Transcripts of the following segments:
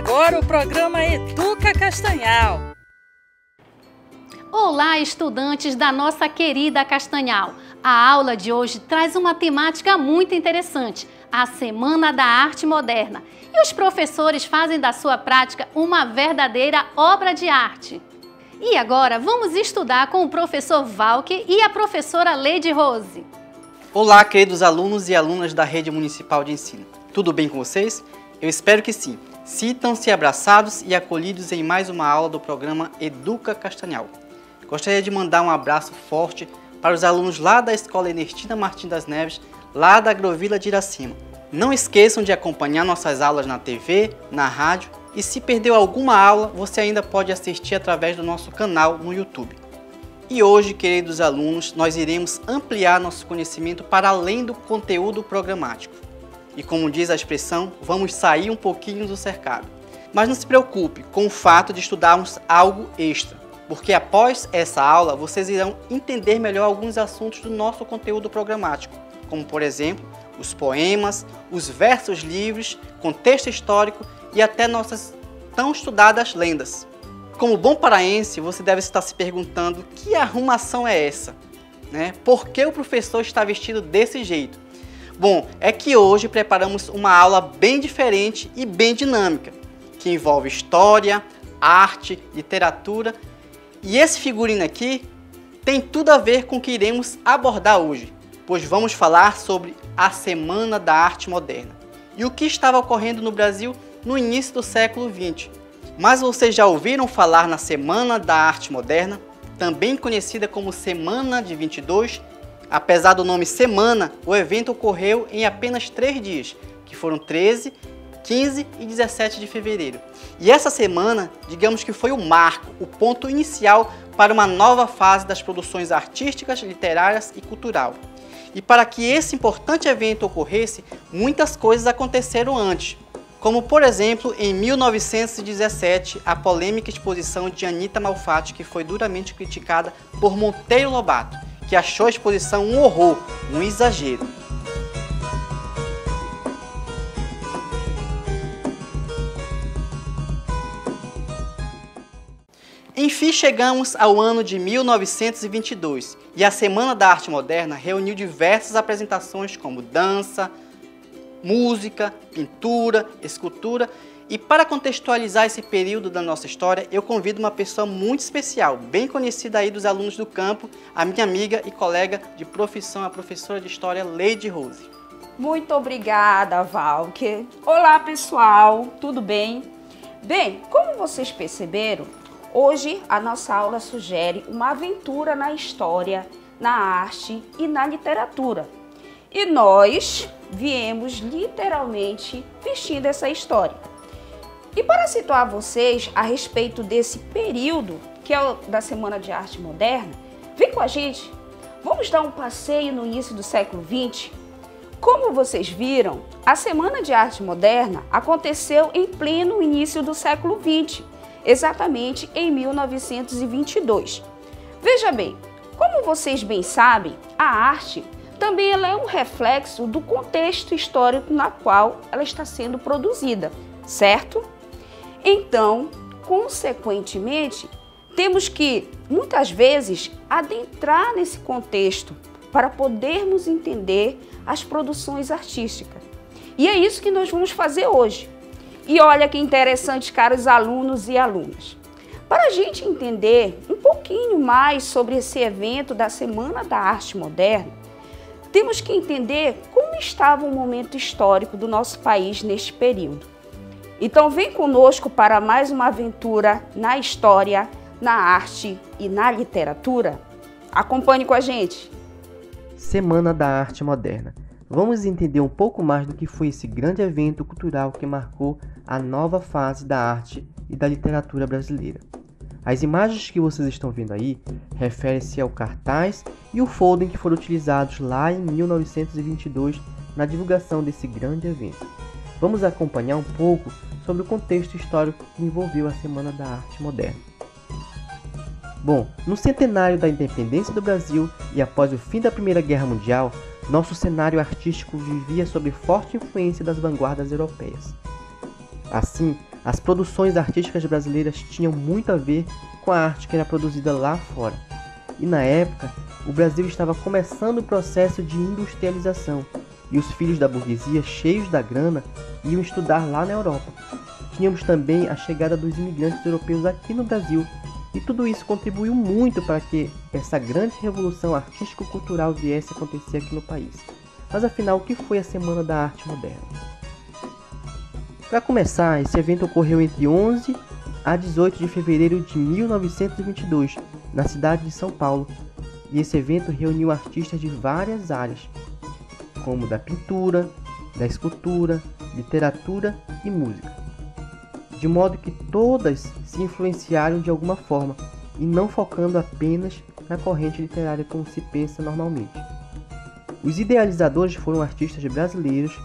agora o programa Educa Castanhal. Olá, estudantes da nossa querida Castanhal. A aula de hoje traz uma temática muito interessante, a Semana da Arte Moderna. E os professores fazem da sua prática uma verdadeira obra de arte. E agora vamos estudar com o professor Valque e a professora Leide Rose. Olá, queridos alunos e alunas da Rede Municipal de Ensino. Tudo bem com vocês? Eu espero que sim. Sintam-se abraçados e acolhidos em mais uma aula do programa Educa Castanhal. Gostaria de mandar um abraço forte para os alunos lá da Escola Ernestina Martins das Neves, lá da Agrovila de Iracema. Não esqueçam de acompanhar nossas aulas na TV, na rádio e se perdeu alguma aula, você ainda pode assistir através do nosso canal no YouTube. E hoje, queridos alunos, nós iremos ampliar nosso conhecimento para além do conteúdo programático. E como diz a expressão, vamos sair um pouquinho do cercado. Mas não se preocupe com o fato de estudarmos algo extra, porque após essa aula vocês irão entender melhor alguns assuntos do nosso conteúdo programático, como por exemplo, os poemas, os versos livres, contexto histórico e até nossas tão estudadas lendas. Como bom paraense, você deve estar se perguntando que arrumação é essa? Por que o professor está vestido desse jeito? Bom, é que hoje preparamos uma aula bem diferente e bem dinâmica, que envolve história, arte, literatura, e esse figurino aqui tem tudo a ver com o que iremos abordar hoje, pois vamos falar sobre a Semana da Arte Moderna e o que estava ocorrendo no Brasil no início do século XX. Mas vocês já ouviram falar na Semana da Arte Moderna, também conhecida como Semana de 22? Apesar do nome Semana, o evento ocorreu em apenas 3 dias, que foram 13, 15 e 17 de fevereiro. E essa semana, digamos que foi o marco, o ponto inicial para uma nova fase das produções artísticas, literárias e cultural. E para que esse importante evento ocorresse, muitas coisas aconteceram antes, como por exemplo, em 1917, a polêmica exposição de Anita Malfatti, que foi duramente criticada por Monteiro Lobato, que achou a exposição um horror, um exagero. Enfim, chegamos ao ano de 1922 e a Semana da Arte Moderna reuniu diversas apresentações como dança, música, pintura, escultura. E para contextualizar esse período da nossa história, eu convido uma pessoa muito especial, bem conhecida aí dos alunos do campo, a minha amiga e colega de profissão, a professora de História, Leide Rose. Muito obrigada, Valque. Olá, pessoal, tudo bem? Bem, como vocês perceberam, hoje a nossa aula sugere uma aventura na história, na arte e na literatura. E nós viemos literalmente vestindo essa história. E para situar vocês a respeito desse período, que é o da Semana de Arte Moderna, vem com a gente, vamos dar um passeio no início do século XX. Como vocês viram, a Semana de Arte Moderna aconteceu em pleno início do século XX, exatamente em 1922. Veja bem, como vocês bem sabem, a arte também ela é um reflexo do contexto histórico na qual ela está sendo produzida, certo? Então, consequentemente, temos que, muitas vezes, adentrar nesse contexto para podermos entender as produções artísticas. E é isso que nós vamos fazer hoje. E olha que interessante, caros alunos e alunas. Para a gente entender um pouquinho mais sobre esse evento da Semana da Arte Moderna, temos que entender como estava o momento histórico do nosso país neste período. Então vem conosco para mais uma aventura na história, na arte e na literatura. Acompanhe com a gente. Semana da Arte Moderna. Vamos entender um pouco mais do que foi esse grande evento cultural que marcou a nova fase da arte e da literatura brasileira. As imagens que vocês estão vendo aí referem-se ao cartaz e o folder que foram utilizados lá em 1922 na divulgação desse grande evento. Vamos acompanhar um pouco sobre o contexto histórico que envolveu a Semana da Arte Moderna. Bom, no centenário da independência do Brasil e após o fim da Primeira Guerra Mundial, nosso cenário artístico vivia sob forte influência das vanguardas europeias. Assim, as produções artísticas brasileiras tinham muito a ver com a arte que era produzida lá fora. E na época, o Brasil estava começando o processo de industrialização, e os filhos da burguesia, cheios da grana, iam estudar lá na Europa. Tínhamos também a chegada dos imigrantes europeus aqui no Brasil, e tudo isso contribuiu muito para que essa grande revolução artístico-cultural viesse a acontecer aqui no país. Mas afinal, o que foi a Semana da Arte Moderna? Para começar, esse evento ocorreu entre 11 a 18 de fevereiro de 1922, na cidade de São Paulo, e esse evento reuniu artistas de várias áreas, como da pintura, da escultura, literatura e música, de modo que todas se influenciaram de alguma forma, e não focando apenas na corrente literária como se pensa normalmente. Os idealizadores foram artistas brasileiros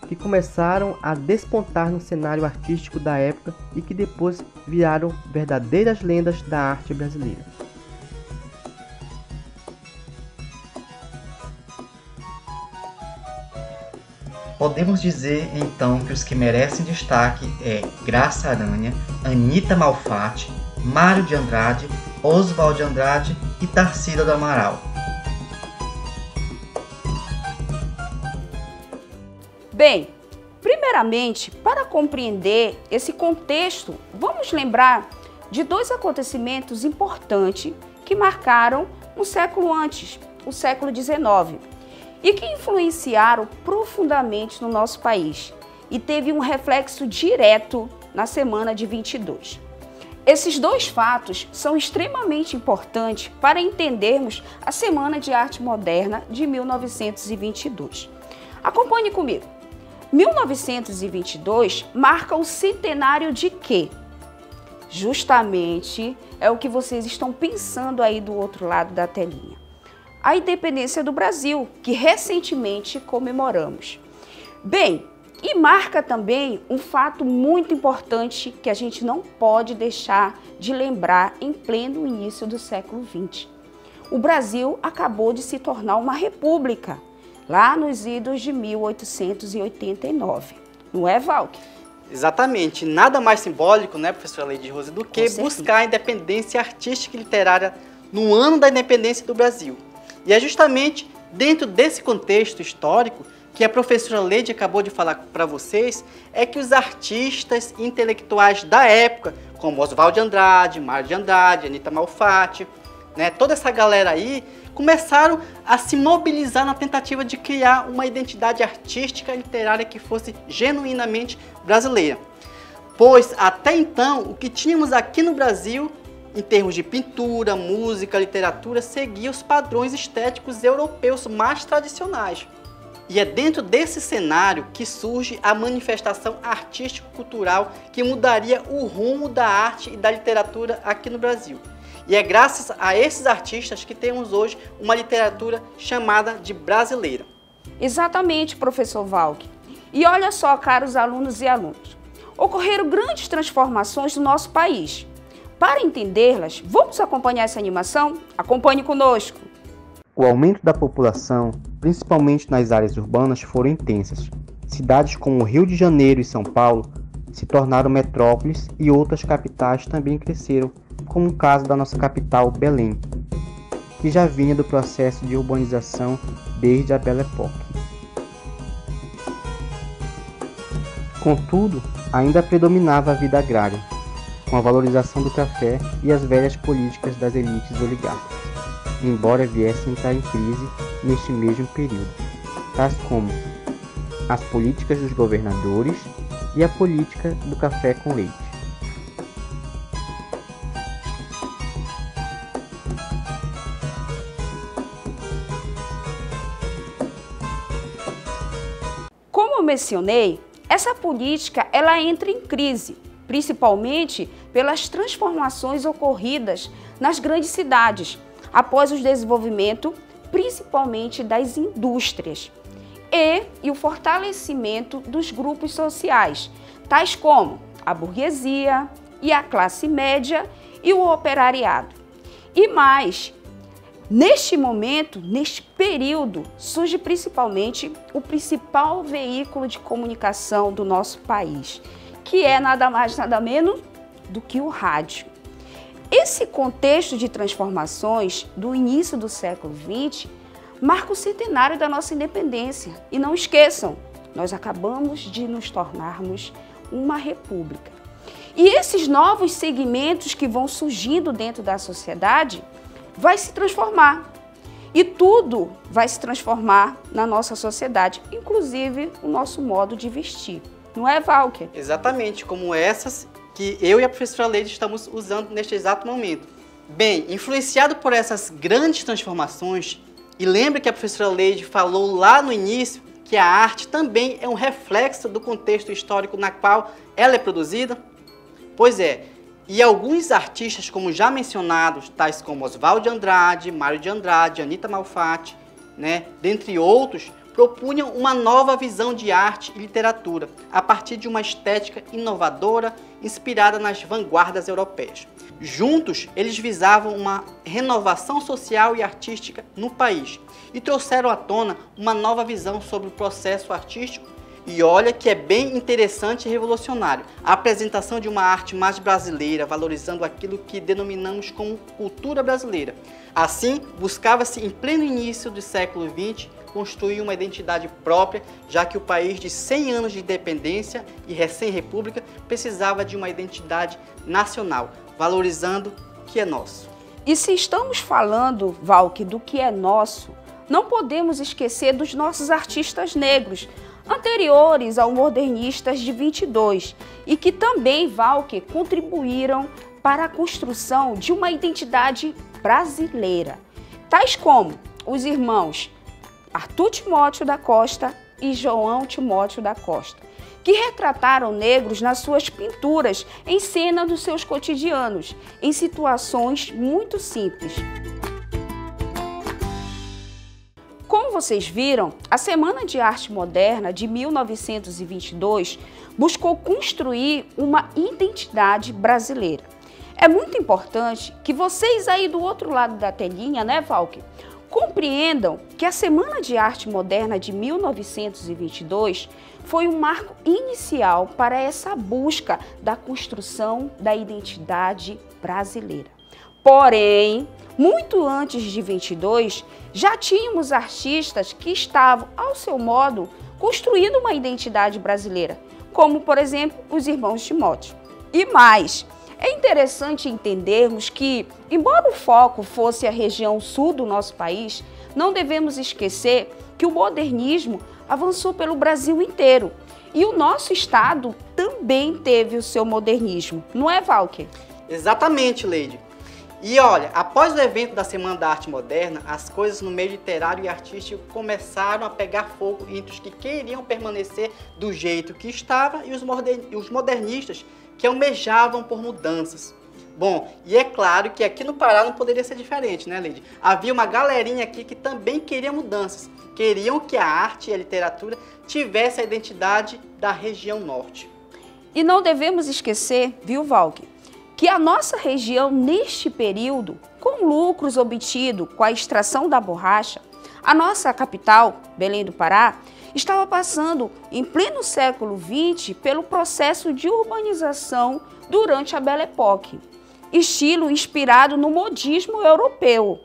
que começaram a despontar no cenário artístico da época e que depois viraram verdadeiras lendas da arte brasileira. Podemos dizer então que os que merecem destaque é Graça Aranha, Anita Malfatti, Mário de Andrade, Oswald de Andrade e Tarsila do Amaral. Bem, primeiramente, para compreender esse contexto, vamos lembrar de dois acontecimentos importantes que marcaram um século antes, o século XIX, e que influenciaram profundamente no nosso país e teve um reflexo direto na semana de 22. Esses dois fatos são extremamente importantes para entendermos a Semana de Arte Moderna de 1922. Acompanhe comigo. 1922 marca o centenário de quê? Justamente é o que vocês estão pensando aí do outro lado da telinha. A independência do Brasil, que recentemente comemoramos. Bem, e marca também um fato muito importante que a gente não pode deixar de lembrar em pleno início do século XX. O Brasil acabou de se tornar uma república, lá nos idos de 1889. Não é, Valque? Exatamente. Nada mais simbólico, né, professora Leide Rose, do que buscar a independência artística e literária no ano da independência do Brasil. E é justamente dentro desse contexto histórico que a professora Leide acabou de falar para vocês, é que os artistas intelectuais da época, como Oswald de Andrade, Mário de Andrade, Anita Malfatti, né, toda essa galera aí, começaram a se mobilizar na tentativa de criar uma identidade artística e literária que fosse genuinamente brasileira. Pois, até então, o que tínhamos aqui no Brasil, em termos de pintura, música, literatura, seguia os padrões estéticos europeus mais tradicionais. E é dentro desse cenário que surge a manifestação artístico-cultural que mudaria o rumo da arte e da literatura aqui no Brasil. E é graças a esses artistas que temos hoje uma literatura chamada de brasileira. Exatamente, professor Valque. E olha só, caros alunos e alunas, ocorreram grandes transformações no nosso país. Para entendê-las, vamos acompanhar essa animação? Acompanhe conosco. O aumento da população, principalmente nas áreas urbanas, foram intensas. Cidades como Rio de Janeiro e São Paulo se tornaram metrópoles e outras capitais também cresceram, como o caso da nossa capital, Belém, que já vinha do processo de urbanização desde a Belle Époque. Contudo, ainda predominava a vida agrária, com a valorização do café e as velhas políticas das elites oligarcas, embora viessem entrar em crise neste mesmo período, tais como as políticas dos governadores e a política do café com leite. Como eu mencionei, essa política ela entra em crise, principalmente pelas transformações ocorridas nas grandes cidades, após o desenvolvimento, principalmente das indústrias, e o fortalecimento dos grupos sociais, tais como a burguesia e a classe média e o operariado. E mais, neste momento, neste período, surge principalmente o principal veículo de comunicação do nosso país, que é nada mais, nada menos do que o rádio. Esse contexto de transformações do início do século XX marca o centenário da nossa independência. E não esqueçam, nós acabamos de nos tornarmos uma república. E esses novos segmentos que vão surgindo dentro da sociedade vai se transformar. E tudo vai se transformar na nossa sociedade, inclusive o nosso modo de vestir. Não é, Valker? Exatamente, como essas que eu e a professora Leide estamos usando neste exato momento. Bem, influenciado por essas grandes transformações, e lembra que a professora Leide falou lá no início que a arte também é um reflexo do contexto histórico na qual ela é produzida? Pois é, e alguns artistas, como já mencionados, tais como Oswald de Andrade, Mário de Andrade, Anita Malfatti, dentre outros, propunham uma nova visão de arte e literatura, a partir de uma estética inovadora, inspirada nas vanguardas europeias. Juntos, eles visavam uma renovação social e artística no país e trouxeram à tona uma nova visão sobre o processo artístico. E olha que é bem interessante e revolucionário, a apresentação de uma arte mais brasileira, valorizando aquilo que denominamos como cultura brasileira. Assim, buscava-se em pleno início do século XX construir uma identidade própria, já que o país de 100 anos de independência e recém-república precisava de uma identidade nacional, valorizando o que é nosso. E se estamos falando, Valk, do que é nosso, não podemos esquecer dos nossos artistas negros, anteriores ao Modernistas de 22, e que também, Valk, contribuíram para a construção de uma identidade brasileira, tais como os irmãos Arthur Timóteo da Costa e João Timóteo da Costa, que retrataram negros nas suas pinturas, em cena dos seus cotidianos, em situações muito simples. Como vocês viram, a Semana de Arte Moderna de 1922 buscou construir uma identidade brasileira. É muito importante que vocês aí do outro lado da telinha, Valk, compreendam que a Semana de Arte Moderna de 1922 foi um marco inicial para essa busca da construção da identidade brasileira. Porém, muito antes de 22, já tínhamos artistas que estavam, ao seu modo, construindo uma identidade brasileira, como, por exemplo, os irmãos Timóteo. E mais, é interessante entendermos que, embora o foco fosse a região sul do nosso país, não devemos esquecer que o modernismo avançou pelo Brasil inteiro. E o nosso estado também teve o seu modernismo, não é, Valker? Exatamente, Leide. E olha, após o evento da Semana da Arte Moderna, as coisas no meio literário e artístico começaram a pegar fogo entre os que queriam permanecer do jeito que estava e os modernistas que almejavam por mudanças. Bom, e é claro que aqui no Pará não poderia ser diferente, né, Leide? Havia uma galerinha aqui que também queria mudanças. Queriam que a arte e a literatura tivessem a identidade da região norte. E não devemos esquecer, viu, Valk, que a nossa região, neste período, com lucros obtidos com a extração da borracha, a nossa capital, Belém do Pará, estava passando, em pleno século XX, pelo processo de urbanização durante a Belle Époque, estilo inspirado no modismo europeu.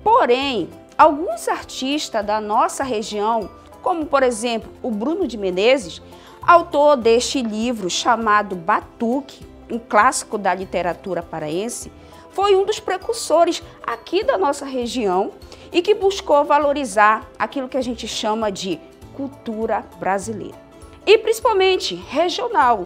Porém, alguns artistas da nossa região, como por exemplo o Bruno de Menezes, autor deste livro chamado Batuque, um clássico da literatura paraense, foi um dos precursores aqui da nossa região e que buscou valorizar aquilo que a gente chama de cultura brasileira, e principalmente regional.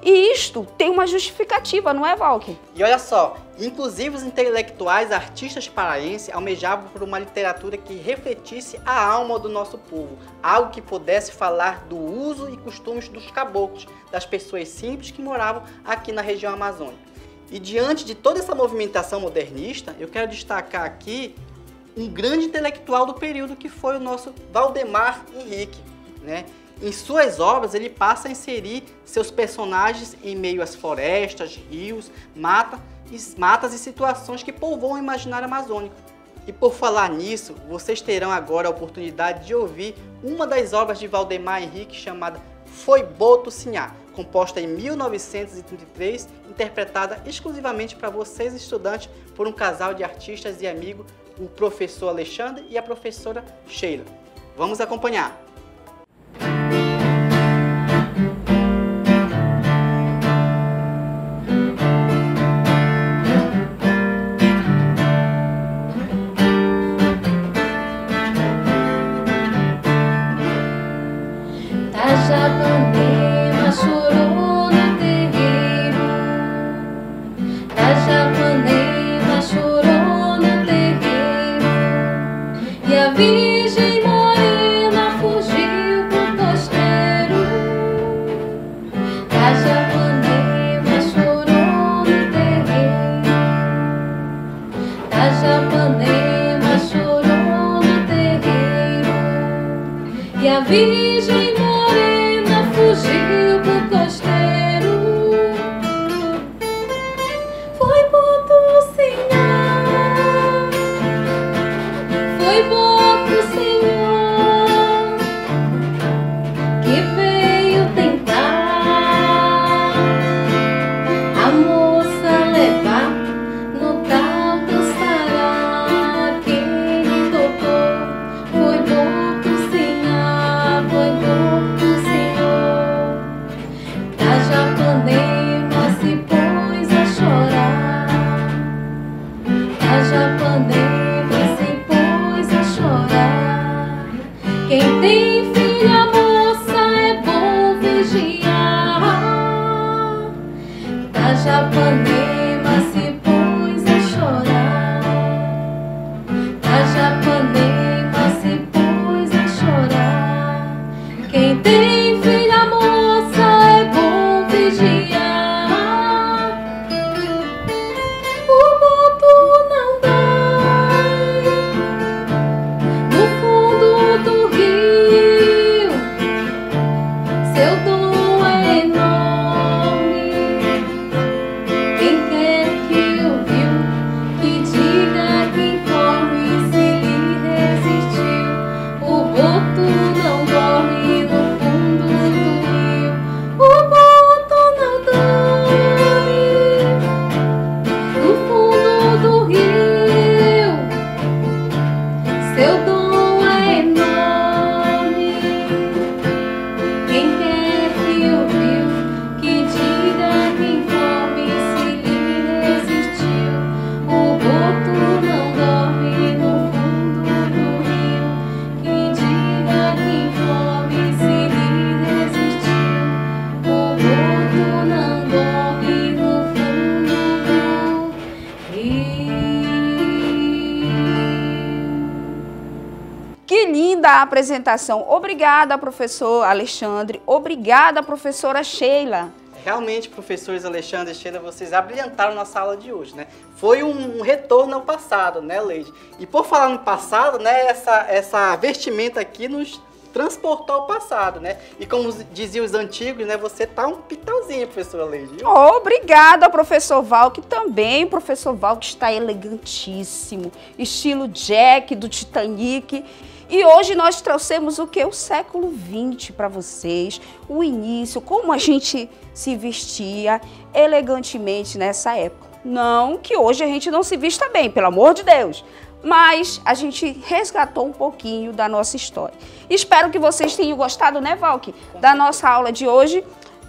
E isto tem uma justificativa, não é, Valker? E olha só, inclusive os intelectuais, artistas paraenses almejavam por uma literatura que refletisse a alma do nosso povo, algo que pudesse falar do uso e costumes dos caboclos, das pessoas simples que moravam aqui na região amazônica. E diante de toda essa movimentação modernista, eu quero destacar aqui um grande intelectual do período que foi o nosso Valdemar Henrique, né? Em suas obras, ele passa a inserir seus personagens em meio às florestas, rios, matas e situações que povoam o imaginário amazônico. E por falar nisso, vocês terão agora a oportunidade de ouvir uma das obras de Valdemar Henrique chamada foi Boto Sinhá, composta em 1933, interpretada exclusivamente para vocês estudantes por um casal de artistas e amigos, o professor Alexandre e a professora Sheila. Vamos acompanhar! Tajapanema chorou no terreiro, Tajapanema chorou no terreiro, e a Virgem Morena fugiu pro costeiro. Tajapanema chorou no terreiro, Tajapanema chorou no terreiro, e a Virgem fugiu pro costeiro. Foi Boto Sinhá, foi Boto Sinhá, que veio tentar a moça levar no tal do sarau. Quem lhe tocou foi Boto Sinhá, foi Boto Sinhá. Tajapanema se pôs a chorar, Tajapanema se pôs a chorar. Quem tem filha moça é bom vigiar. Tajapanema se pôs a chorar, Tajapanema se pôs a chorar. Quem tem filha moça é bom vigiar. O boto não dói no fundo do rio, seu dom é enorme. Quem quer que ouviu, que diga, que informe se lhe resistiu. O boto não dorme no fundo do rio, o boto não dorme no fundo do rio, seu dom é enorme. Quem quer que ouviu, que diga, que informe se lhe resistiu. O boto não dorme no fundo do rio, que diga, que informe se lhe resistiu. O boto não dorme no fundo do rio. Que linda a apresentação. Obrigada, professor Alexandre. Obrigada, professora Sheila. Realmente, professores Alexandre e Sheila, vocês abrilhantaram nossa aula de hoje, né? Foi um retorno ao passado, né, Leide? E por falar no passado, né, essa vestimenta aqui nos transportou ao passado, né? E como diziam os antigos, né, você tá um pitãozinho, professora Leide. Obrigada, professor Val, que também, professor Val, que está elegantíssimo, estilo Jack do Titanic. E hoje nós trouxemos o que? O século XX para vocês, o início, como a gente se vestia elegantemente nessa época. Não que hoje a gente não se vista bem, pelo amor de Deus, mas a gente resgatou um pouquinho da nossa história. Espero que vocês tenham gostado, né, Valky, da nossa aula de hoje.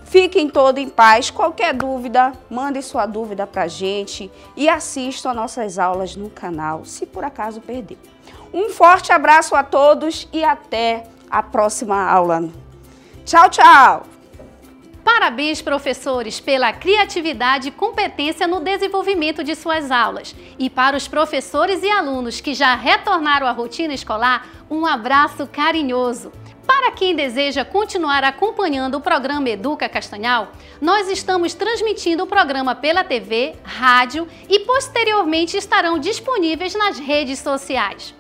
Fiquem todos em paz. Qualquer dúvida, mandem sua dúvida pra gente e assistam a nossas aulas no canal, se por acaso perdeu. Um forte abraço a todos e até a próxima aula. Tchau, tchau! Parabéns, professores, pela criatividade e competência no desenvolvimento de suas aulas. E para os professores e alunos que já retornaram à rotina escolar, um abraço carinhoso. Para quem deseja continuar acompanhando o programa Educa Castanhal, nós estamos transmitindo o programa pela TV, rádio e posteriormente estarão disponíveis nas redes sociais.